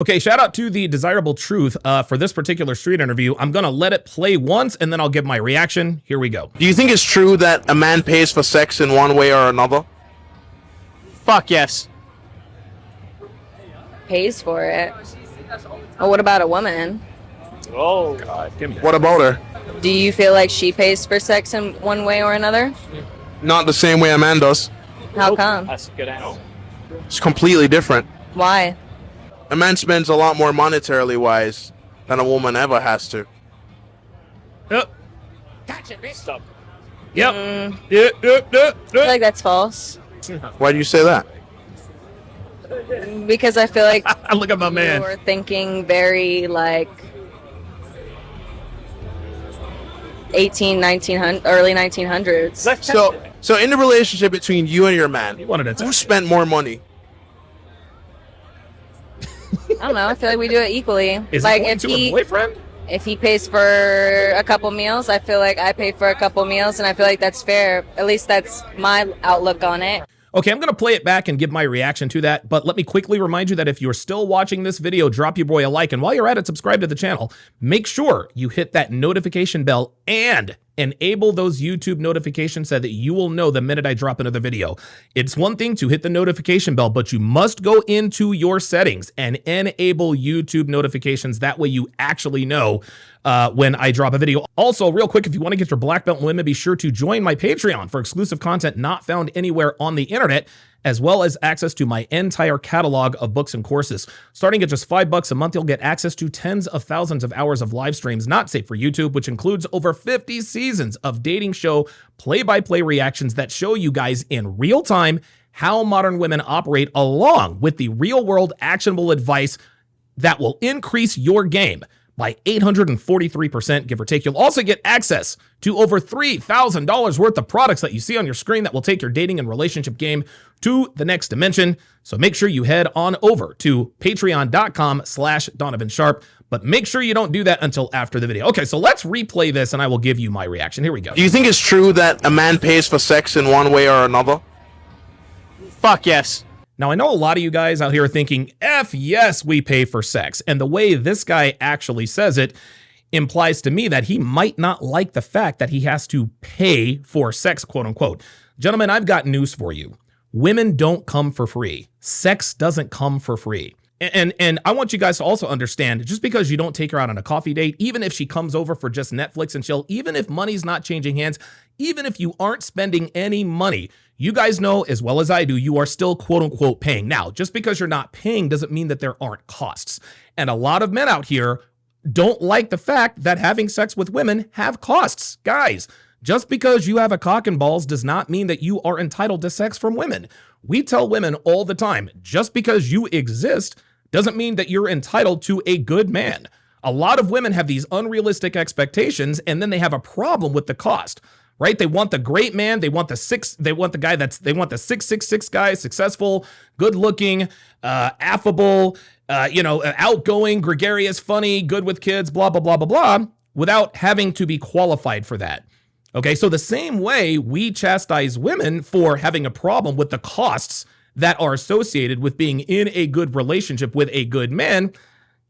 Okay, shout out to the Desirable Truth for this particular street interview. I'm going to let it play once, and then I'll give my reaction. Here we go. Do you think it's true that a man pays for sex in one way or another? Fuck yes. Pays for it. Oh, what about a woman? Oh, God, give me that. What about her? Do you feel like she pays for sex in one way or another? Not the same way a man does. How come? that's a good answer. It's completely different. Why? A man spends a lot more monetarily wise than a woman ever has to. Yep. Stop. Yep. Yep. I feel like that's false. Why do you say that? Because I feel like Look at my man. you're thinking very like 1900, early 1900s. So in the relationship between you and your man, You wanted to who spent more money? I don't know. I feel like we do it equally. Is like it going if to a he boyfriend? if he pays for a couple meals, I feel like I pay for a couple meals, and I feel like that's fair. At least that's my outlook on it. Okay, I'm going to play it back and give my reaction to that, but let me quickly remind you that if you're still watching this video, drop your boy a like, and while you're at it, subscribe to the channel. Make sure you hit that notification bell and enable those YouTube notifications so that you will know the minute I drop another video. It's one thing to hit the notification bell, but you must go into your settings and enable YouTube notifications. That way you actually know when I drop a video. Also, real quick, if you want to get your black belt in women, be sure to join my Patreon for exclusive content not found anywhere on the internet, as well as access to my entire catalog of books and courses. Starting at just $5 a month, you'll get access to tens of thousands of hours of live streams not safe for YouTube, which includes over 50 seasons of dating show play-by-play reactions that show you guys in real time how modern women operate, along with the real-world actionable advice that will increase your game by 843%, give or take. You'll also get access to over $3,000 worth of products that you see on your screen that will take your dating and relationship game to the next dimension. So make sure you head on over to patreon.com/Donovan Sharpe, but make sure you don't do that until after the video. Okay, so let's replay this and I will give you my reaction. Here we go. Do you think it's true that a man pays for sex in one way or another? Fuck yes. Now, I know a lot of you guys out here are thinking, F yes, we pay for sex. And the way this guy actually says it implies to me that he might not like the fact that he has to pay for sex, quote unquote. Gentlemen, I've got news for you. Women don't come for free. Sex doesn't come for free. And I want you guys to also understand, just because you don't take her out on a coffee date, even if she comes over for just Netflix and chill, even if money's not changing hands, even if you aren't spending any money, you guys know as well as I do, you are still quote unquote paying. Now, just because you're not paying doesn't mean that there aren't costs. And a lot of men out here don't like the fact that having sex with women have costs. Guys, just because you have a cock and balls does not mean that you are entitled to sex from women. We tell women all the time, just because you exist doesn't mean that you're entitled to a good man. A lot of women have these unrealistic expectations, and then they have a problem with the cost, right? They want the great man. They want the 6'6" guy, successful, good looking, affable, outgoing, gregarious, funny, good with kids, blah, blah, blah, blah, blah, without having to be qualified for that. Okay, so the same way we chastise women for having a problem with the costs that are associated with being in a good relationship with a good man,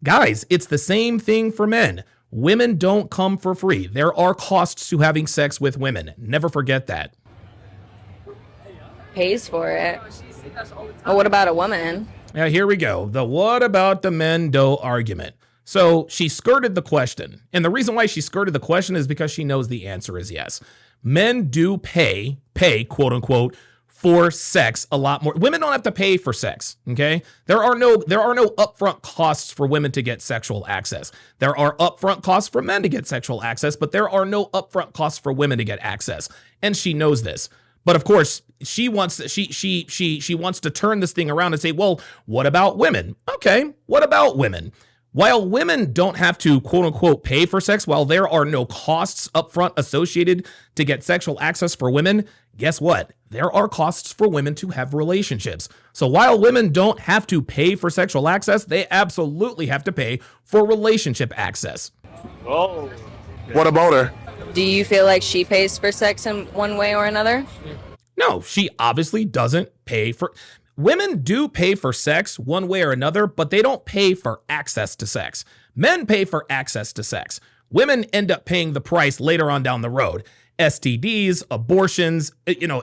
guys, it's the same thing for men. Women don't come for free. There are costs to having sex with women. Never forget that. Pays for it. Oh, what about a woman? Now, here we go. The what about the men do argument. So she skirted the question. And the reason why she skirted the question is because she knows the answer is yes. Men do pay, quote unquote, for sex a lot more. Women don't have to pay for sex, okay? There are no upfront costs for women to get sexual access. There are upfront costs for men to get sexual access, but there are no upfront costs for women to get access. And she knows this. But of course, she wants to turn this thing around and say, well, what about women? Okay, what about women? While women don't have to, quote unquote, pay for sex, while there are no costs upfront associated to get sexual access for women, guess what? There are costs for women to have relationships. So while women don't have to pay for sexual access, they absolutely have to pay for relationship access. Oh. What about her? Do you feel like she pays for sex in one way or another? No, she obviously doesn't pay for... Women do pay for sex one way or another, but they don't pay for access to sex. Men pay for access to sex. Women end up paying the price later on down the road. STDs, abortions,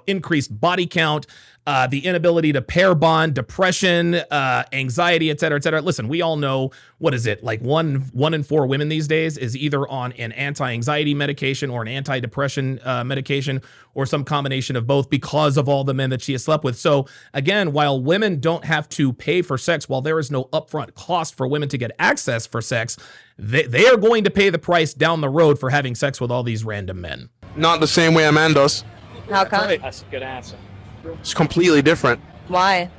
increased body count, the inability to pair bond, depression, anxiety, et cetera, et cetera. Listen, we all know, what is it? Like one in 4 women these days is either on an anti-anxiety medication or an anti-depression medication or some combination of both because of all the men that she has slept with. So again, while women don't have to pay for sex, while there is no upfront cost for women to get access for sex, they are going to pay the price down the road for having sex with all these random men. Not the same way a man does. How come? That's a good answer. It's completely different. Why?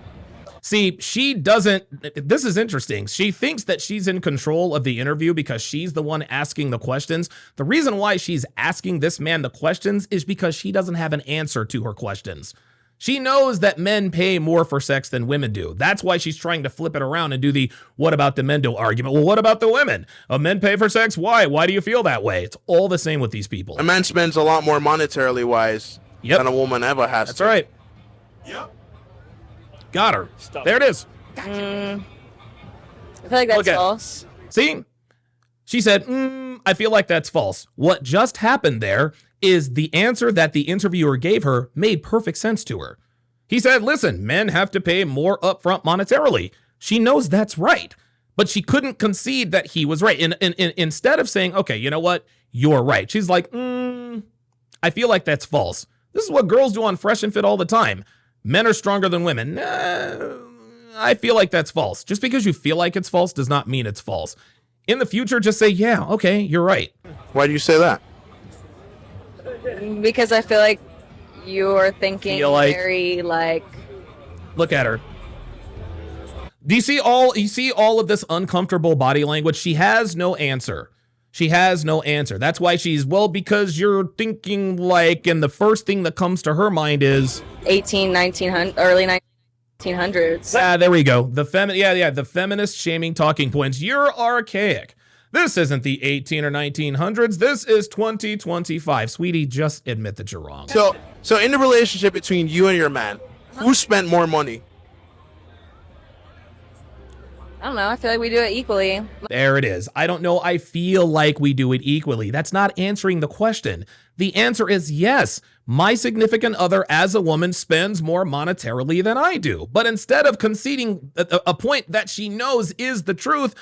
See, she doesn't, this is interesting. She thinks that she's in control of the interview because she's the one asking the questions. The reason why she's asking this man the questions is because she doesn't have an answer to her questions. She knows that men pay more for sex than women do. That's why she's trying to flip it around and do the what about the men do argument. Well, what about the women? Men pay for sex? Why? Why do you feel that way? It's all the same with these people. A man spends a lot more monetarily wise than a woman ever has. That's right. Yep. Got her. There it is. I feel like that's false. See? She said, I feel like that's false. What just happened there is the answer that the interviewer gave her made perfect sense to her. He said, listen, men have to pay more upfront monetarily. She knows that's right, but she couldn't concede that he was right. And instead of saying, okay, you know what? You're right. She's like, I feel like that's false. This is what girls do on Fresh and Fit all the time. Men are stronger than women. I feel like that's false. Just because you feel like it's false does not mean it's false. In the future, just say, yeah, okay, you're right. Why do you say that? Because I feel like you're thinking very like. Look at her. Do you see all of this uncomfortable body language? She has no answer. She has no answer. That's why she's, well, because you're thinking like, and the first thing that comes to her mind is 1900, early 1900s. There we go. The the feminist shaming talking points. You're archaic. This isn't the 18 or 1900s. This is 2025. Sweetie, just admit that you're wrong. So in the relationship between you and your man, who spent more money? I don't know. I feel like we do it equally. There it is. I don't know. I feel like we do it equally. That's not answering the question. The answer is yes. My significant other as a woman spends more monetarily than I do. But instead of conceding a point that she knows is the truth,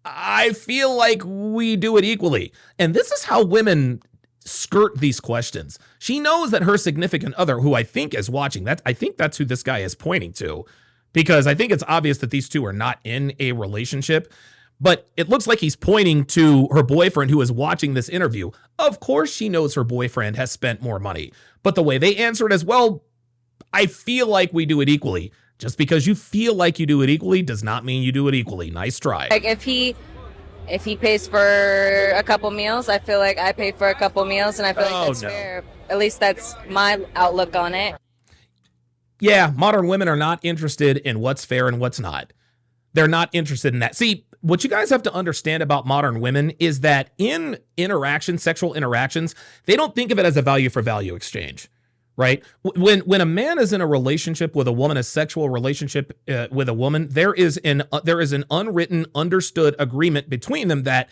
I feel like we do it equally. And this is how women skirt these questions. She knows that her significant other, who I think is watching, I think that's who this guy is pointing to, because I think it's obvious that these two are not in a relationship. But it looks like he's pointing to her boyfriend who is watching this interview. Of course she knows her boyfriend has spent more money. But the way they answered as well, I feel like we do it equally. Just because you feel like you do it equally does not mean you do it equally. Nice try. Like if he pays for a couple meals, I feel like I pay for a couple meals, and I feel like that's fair. At least that's my outlook on it. Yeah, modern women are not interested in what's fair and what's not. They're not interested in that. See, what you guys have to understand about modern women is that in interactions, sexual interactions, they don't think of it as a value for value exchange, right? When a man is in a relationship with a woman, a sexual relationship with a woman, there is an unwritten, understood agreement between them that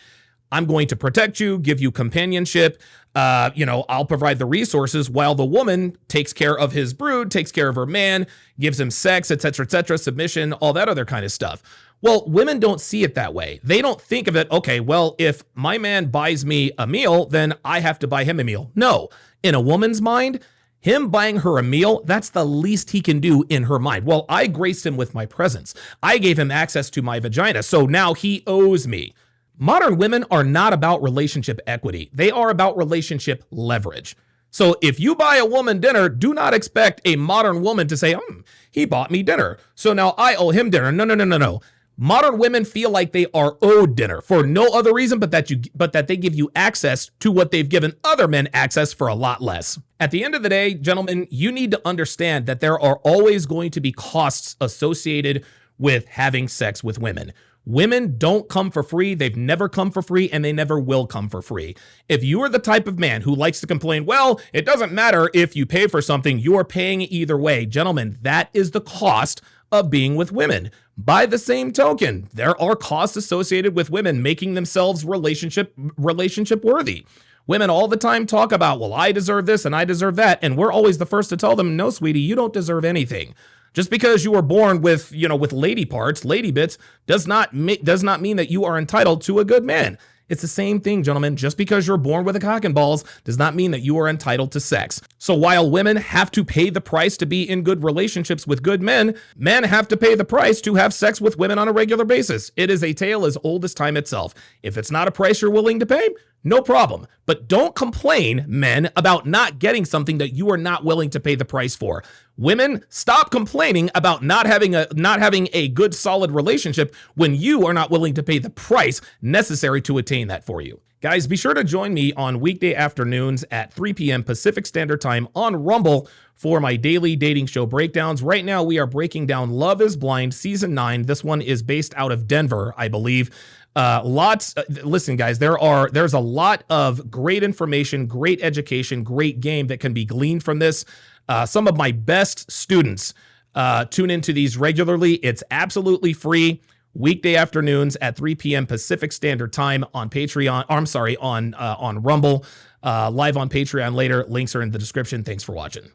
I'm going to protect you, give you companionship. I'll provide the resources while the woman takes care of his brood, takes care of her man, gives him sex, et cetera, submission, all that other kind of stuff. Well, women don't see it that way. They don't think of it, okay, well, if my man buys me a meal, then I have to buy him a meal. No, in a woman's mind, him buying her a meal, that's the least he can do in her mind. Well, I graced him with my presence. I gave him access to my vagina, so now he owes me. Modern women are not about relationship equity. They are about relationship leverage. So if you buy a woman dinner, do not expect a modern woman to say, he bought me dinner, so now I owe him dinner. No. Modern women feel like they are owed dinner for no other reason but that they give you access to what they've given other men access for a lot less. At the end of the day, gentlemen, you need to understand that there are always going to be costs associated with having sex with women. Women don't come for free. They've never come for free, and they never will come for free. If you are the type of man who likes to complain, well, it doesn't matter if you pay for something, you're paying either way. Gentlemen, that is the cost of being with women. By the same token, there are costs associated with women making themselves relationship worthy. Women all the time talk about, well, I deserve this and I deserve that. And we're always the first to tell them, no, sweetie, you don't deserve anything. Just because you were born with, with lady parts, lady bits, does not mean that you are entitled to a good man. It's the same thing, gentlemen. Just because you're born with a cock and balls does not mean that you are entitled to sex. So while women have to pay the price to be in good relationships with good men, men have to pay the price to have sex with women on a regular basis. It is a tale as old as time itself. If it's not a price you're willing to pay, no problem. But don't complain, men, about not getting something that you are not willing to pay the price for. Women, stop complaining about not having a good, solid relationship when you are not willing to pay the price necessary to attain that for you. Guys, be sure to join me on weekday afternoons at 3 p.m. Pacific Standard Time on Rumble for my daily dating show breakdowns. Right now, we are breaking down Love is Blind Season 9. This one is based out of Denver, I believe. Listen, guys, there's a lot of great information, great education, great game that can be gleaned from this. Some of my best students tune into these regularly. It's absolutely free. Weekday afternoons at 3 p.m. Pacific Standard Time on Patreon. On Rumble. Live on Patreon later. Links are in the description. Thanks for watching.